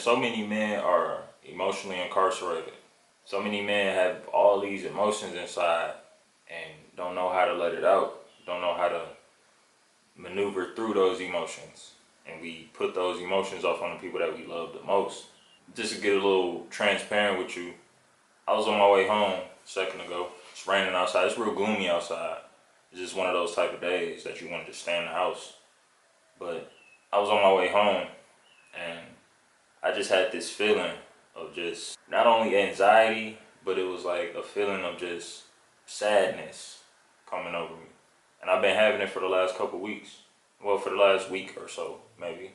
So many men are emotionally incarcerated. So many men have all these emotions inside and don't know how to let it out, don't know how to maneuver through those emotions. And we put those emotions off on the people that we love the most. Just to get a little transparent with you, I was on my way home a second ago. It's raining outside. It's real gloomy outside. It's just one of those type of days that you want to just stay in the house. But I was on my way home and I just had this feeling of just not only anxiety, but it was like a feeling of just sadness coming over me. And I've been having it for the last couple weeks. Well, for the last week or so, maybe.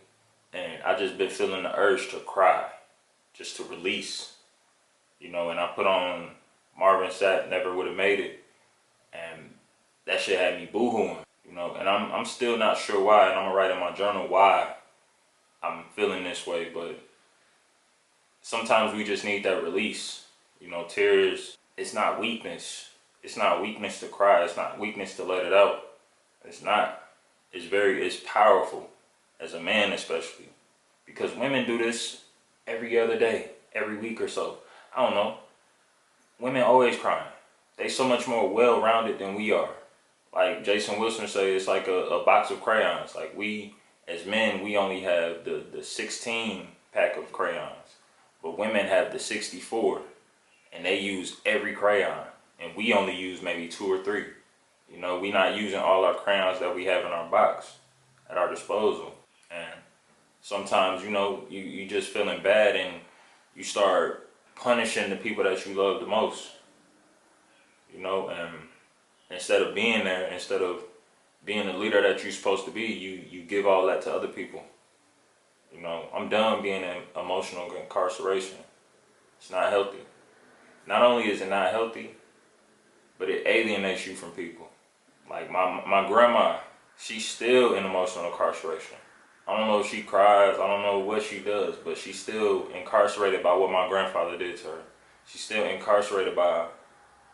And I just been feeling the urge to cry, just to release, and I put on Marvin Sapp, Never Would Have Made It, and that shit had me boohooing, and I'm still not sure why, and I'm gonna write in my journal why I'm feeling this way, but sometimes we just need that release. Tears, it's not weakness. It's not weakness to cry. It's not weakness to let it out. It's not. It's powerful, as a man especially. Because women do this every other day, every week or so. I don't know. Women always crying. They so much more well-rounded than we are. Like Jason Wilson say, it's like a box of crayons. Like we, as men, we only have the 16 pack of crayons. But women have the 64. And they use every crayon. And we only use maybe 2 or 3. We not using all our crayons that we have in our box at our disposal. And sometimes, you just feeling bad and you start punishing the people that you love the most. And instead of being there, instead of being the leader that you're supposed to be, you give all that to other people. I'm done being in emotional incarceration. It's not healthy. Not only is it not healthy, but it alienates you from people. Like my grandma, she's still in emotional incarceration. I don't know if she cries, I don't know what she does, but she's still incarcerated by what my grandfather did to her. She's still incarcerated by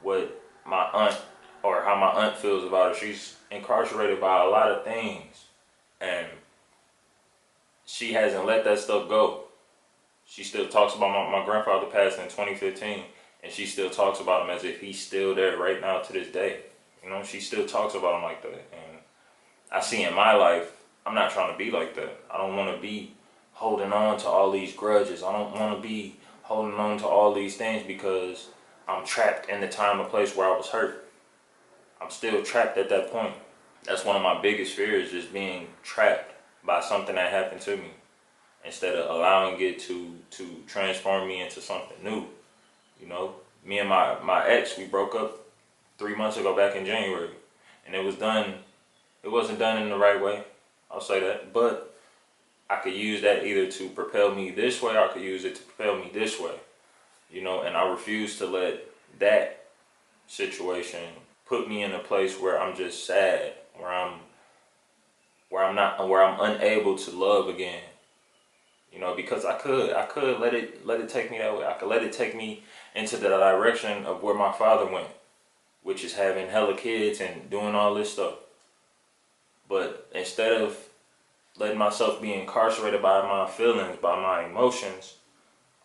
what my aunt, or how my aunt feels about her. She's incarcerated by a lot of things. And she hasn't let that stuff go. She still talks about my grandfather passed in 2015, and she still talks about him as if he's still there right now to this day. She still talks about him like that. And I see in my life, I'm not trying to be like that. I don't want to be holding on to all these grudges. I don't want to be holding on to all these things because I'm trapped in the time and place where I was hurt. I'm still trapped at that point. That's one of my biggest fears, just being trapped by something that happened to me instead of allowing it to transform me into something new. Me and my ex, we broke up 3 months ago back in January, and it wasn't done in the right way, I'll say that, but I could use that either to propel me this way or I could use it to propel me this way, and I refuse to let that situation put me in a place where I'm just sad, where I'm unable to love again, because I could let it take me that way. I could let it take me into the direction of where my father went, which is having hella kids and doing all this stuff. But instead of letting myself be incarcerated by my feelings, by my emotions,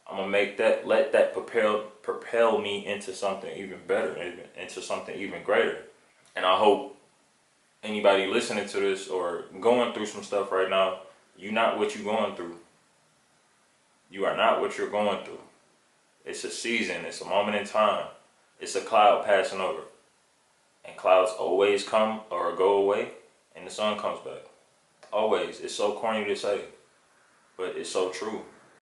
I'm gonna let that propel me into something even better, into something even greater. And I hope anybody listening to this or going through some stuff right now, you're not what you're going through. You are not what you're going through. It's a season, it's a moment in time. It's a cloud passing over. And clouds always come or go away, and the sun comes back. Always. It's so corny to say, but it's so true.